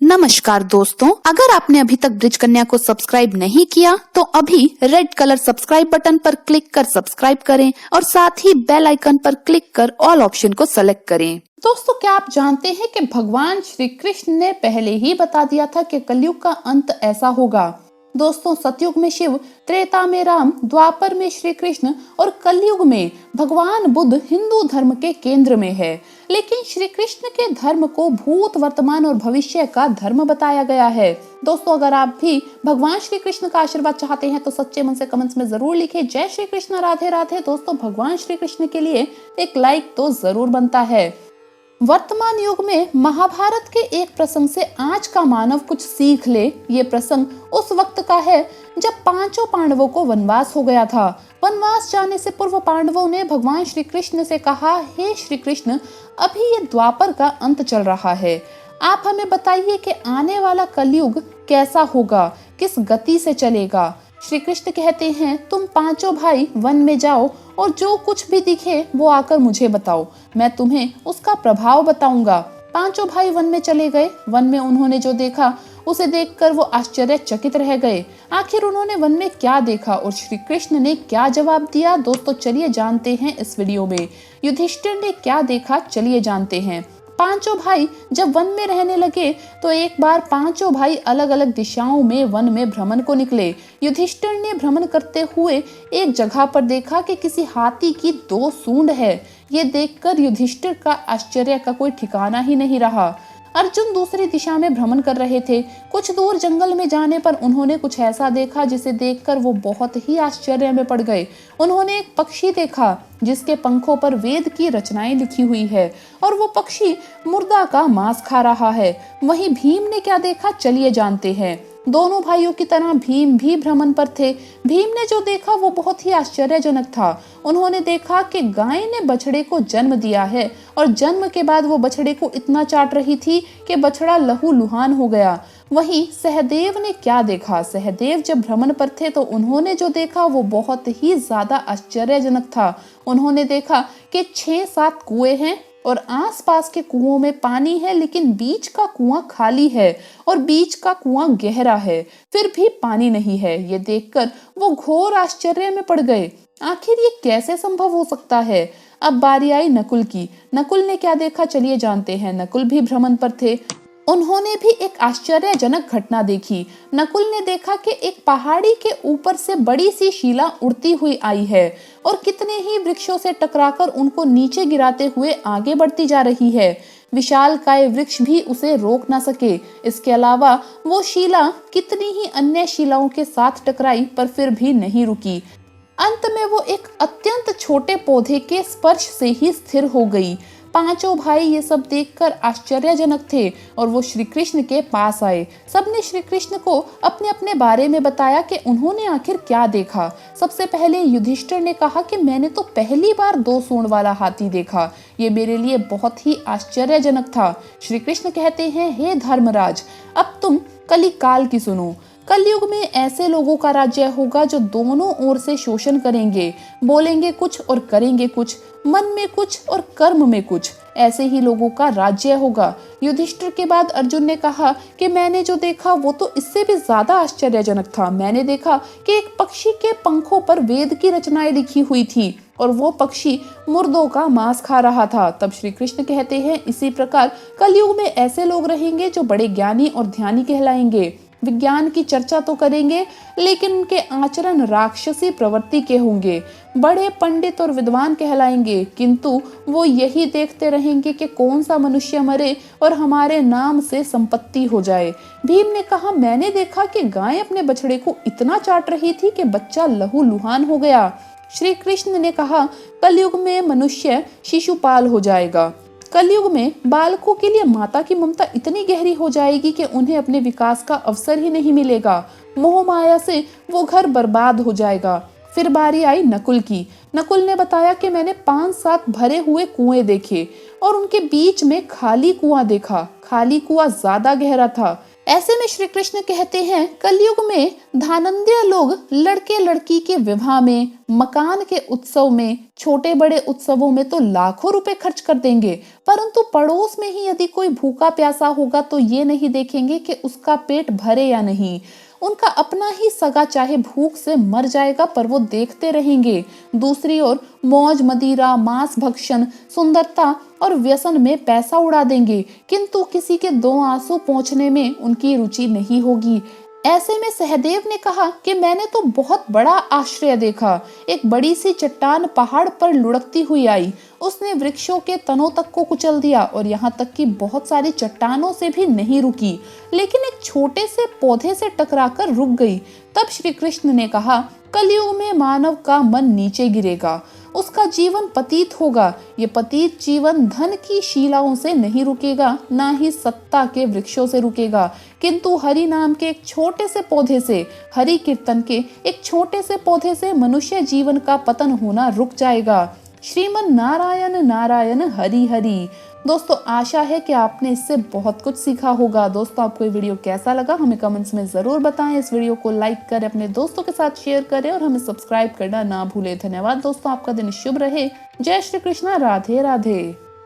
नमस्कार दोस्तों, अगर आपने अभी तक ब्रिज कन्या को सब्सक्राइब नहीं किया तो अभी रेड कलर सब्सक्राइब बटन पर क्लिक कर सब्सक्राइब करें और साथ ही बेल आइकन पर क्लिक कर ऑल ऑप्शन को सेलेक्ट करें। दोस्तों, क्या आप जानते हैं कि भगवान श्री कृष्ण ने पहले ही बता दिया था कि कलयुग का अंत ऐसा होगा। दोस्तों, सतयुग में शिव, त्रेता में राम, द्वापर में श्री कृष्ण और कलयुग में भगवान बुद्ध हिंदू धर्म के केंद्र में है। लेकिन श्री कृष्ण के धर्म को भूत, वर्तमान और भविष्य का धर्म बताया गया है। दोस्तों, अगर आप भी भगवान श्री कृष्ण का आशीर्वाद चाहते हैं तो सच्चे मन से कमेंट्स में जरूर लिखें जय श्री कृष्ण, राधे राधे। दोस्तों, भगवान श्री कृष्ण के लिए एक लाइक तो जरूर बनता है। वर्तमान युग में महाभारत के एक प्रसंग से आज का मानव कुछ सीख ले। ये प्रसंग उस वक्त का है जब पांचों पांडवों को वनवास हो गया था। वनवास जाने से पूर्व पांडवों ने भगवान श्री कृष्ण से कहा, हे श्री कृष्ण, अभी ये द्वापर का अंत चल रहा है, आप हमें बताइए कि आने वाला कलयुग कैसा होगा, किस गति से चलेगा। श्री कृष्ण कहते हैं, तुम पांचों भाई वन में जाओ और जो कुछ भी दिखे वो आकर मुझे बताओ, मैं तुम्हें उसका प्रभाव बताऊंगा। पांचों भाई वन में चले गए। वन में उन्होंने जो देखा उसे देखकर वो आश्चर्यचकित रह गए। आखिर उन्होंने वन में क्या देखा और श्री कृष्ण ने क्या जवाब दिया? दोस्तों, चलिए जानते हैं इस वीडियो में। युधिष्ठिर ने क्या देखा, चलिए जानते हैं। पांचों भाई जब वन में रहने लगे तो एक बार पांचों भाई अलग अलग दिशाओं में वन में भ्रमण को निकले। युधिष्ठिर ने भ्रमण करते हुए एक जगह पर देखा कि किसी हाथी की 2 सूंड है। ये देखकर युधिष्ठिर का आश्चर्य का कोई ठिकाना ही नहीं रहा। अर्जुन दूसरी दिशा में भ्रमण कर रहे थे। कुछ दूर जंगल में जाने पर उन्होंने कुछ ऐसा देखा जिसे देखकर वो बहुत ही आश्चर्य में पड़ गए। उन्होंने एक पक्षी देखा जिसके पंखों पर वेद की रचनाएं लिखी हुई है और वो पक्षी मुर्दा का मांस खा रहा है। वहीं भीम ने क्या देखा, चलिए जानते हैं। दोनों भाइयों की तरह भीम भी भ्रमण पर थे। भीम ने जो देखा वो बहुत ही आश्चर्यजनक था। उन्होंने देखा कि गाय ने बछड़े को जन्म दिया है और जन्म के बाद वो बछड़े को इतना चाट रही थी कि बछड़ा लहूलुहान हो गया। वहीं सहदेव ने क्या देखा? सहदेव जब भ्रमण पर थे तो उन्होंने जो देखा वो बहुत ही ज्यादा आश्चर्यजनक था। उन्होंने देखा कि 6-7 कुएं हैं और आसपास के कुओं में पानी है, लेकिन बीच का कुआं खाली है और बीच का कुआं गहरा है, फिर भी पानी नहीं है। ये देखकर वो घोर आश्चर्य में पड़ गए। आखिर ये कैसे संभव हो सकता है? अब बारी आई नकुल की। नकुल ने क्या देखा, चलिए जानते हैं। नकुल भी भ्रमण पर थे। उन्होंने भी एक आश्चर्यजनक घटना देखी। नकुल ने देखा कि एक पहाड़ी के ऊपर से बड़ी सी शिला उड़ती हुई आई है और कितने ही वृक्षों से टकराकर उनको नीचे गिराते हुए आगे बढ़ती जा रही है। विशालकाय वृक्ष भी उसे रोक ना सके। इसके अलावा वो शिला कितनी ही अन्य शिलाओं के साथ टकराई पर फिर भी नहीं रुकी। अंत में वो एक अत्यंत छोटे पौधे के स्पर्श से ही स्थिर हो गई। पांचों भाई ये सब देखकर आश्चर्यजनक थे और वो श्री कृष्ण के पास आए। सबने श्री कृष्ण को अपने अपने बारे में बताया कि उन्होंने आखिर क्या देखा। सबसे पहले युधिष्ठिर ने कहा कि मैंने तो पहली बार 2 सूंड वाला हाथी देखा, ये मेरे लिए बहुत ही आश्चर्यजनक था। श्री कृष्ण कहते हैं, हे धर्मराज, अब तुम कली काल की सुनो। कलयुग में ऐसे लोगों का राज्य होगा जो दोनों ओर से शोषण करेंगे, बोलेंगे कुछ और करेंगे कुछ, मन में कुछ और कर्म में कुछ। ऐसे ही लोगों का राज्य होगा। युधिष्ठिर के बाद अर्जुन ने कहा कि मैंने जो देखा वो तो इससे भी ज्यादा आश्चर्यजनक था। मैंने देखा कि एक पक्षी के पंखों पर वेद की रचनाएं लिखी हुई थी और वो पक्षी मुर्दों का मांस खा रहा था। तब श्री कृष्ण कहते हैं, इसी प्रकार कलयुग में ऐसे लोग रहेंगे जो बड़े ज्ञानी और ध्यानी कहलाएंगे। विज्ञान की चर्चा तो करेंगे लेकिन उनके आचरण राक्षसी प्रवृत्ति के होंगे। बड़े पंडित और विद्वान कहलाएंगे किंतु वो यही देखते रहेंगे कि कौन सा मनुष्य मरे और हमारे नाम से संपत्ति हो जाए। भीम ने कहा, मैंने देखा कि गाय अपने बछड़े को इतना चाट रही थी कि बच्चा लहूलुहान हो गया। श्री कृष्ण ने कहा, कलयुग में मनुष्य शिशुपाल हो जाएगा। कलयुग में बालकों के लिए माता की ममता इतनी गहरी हो जाएगी कि उन्हें अपने विकास का अवसर ही नहीं मिलेगा। मोह माया से वो घर बर्बाद हो जाएगा। फिर बारी आई नकुल की। नकुल ने बताया कि मैंने 5-7 भरे हुए कुएं देखे और उनके बीच में खाली कुआं देखा। खाली कुआं ज्यादा गहरा था। ऐसे में श्री कृष्ण कहते हैं, कलयुग में धनाढ्य लोग लड़के लड़की के विवाह में, मकान के उत्सव में, छोटे बड़े उत्सवों में तो लाखों रुपए खर्च कर देंगे, परंतु पड़ोस में ही यदि कोई भूखा प्यासा होगा तो ये नहीं देखेंगे कि उसका पेट भरे या नहीं। उनका अपना ही सगा चाहे भूख से मर जाएगा पर वो देखते रहेंगे। दूसरी ओर मौज मदिरा, मांस भक्षण, सुंदरता और व्यसन में पैसा उड़ा देंगे, किंतु किसी के दो आंसू पोंछने में उनकी रुचि नहीं होगी। ऐसे में सहदेव ने कहा कि मैंने तो बहुत बड़ा आश्चर्य देखा। एक बड़ी सी चट्टान पहाड़ पर लुढ़कती हुई आई। उसने वृक्षों के तनों तक को कुचल दिया और यहाँ तक कि बहुत सारी चट्टानों से भी नहीं रुकी, लेकिन एक छोटे से पौधे से टकराकर रुक गई। तब श्री कृष्ण ने कहा, कलयुग में मानव का मन नीचे गिरेगा, उसका जीवन पतित होगा। ये पतित जीवन धन की शीलाओं से नहीं रुकेगा, ना ही सत्ता के वृक्षों से रुकेगा, किंतु हरि नाम के एक छोटे से पौधे से, हरि कीर्तन के एक छोटे से पौधे से मनुष्य जीवन का पतन होना रुक जाएगा। श्रीमन नारायण नारायण हरि हरि। दोस्तों, आशा है कि आपने इससे बहुत कुछ सीखा होगा। दोस्तों, आपको ये वीडियो कैसा लगा हमें कमेंट्स में जरूर बताएं। इस वीडियो को लाइक करें, अपने दोस्तों के साथ शेयर करें और हमें सब्सक्राइब करना ना भूलें। धन्यवाद दोस्तों, आपका दिन शुभ रहे। जय श्री कृष्णा, राधे राधे।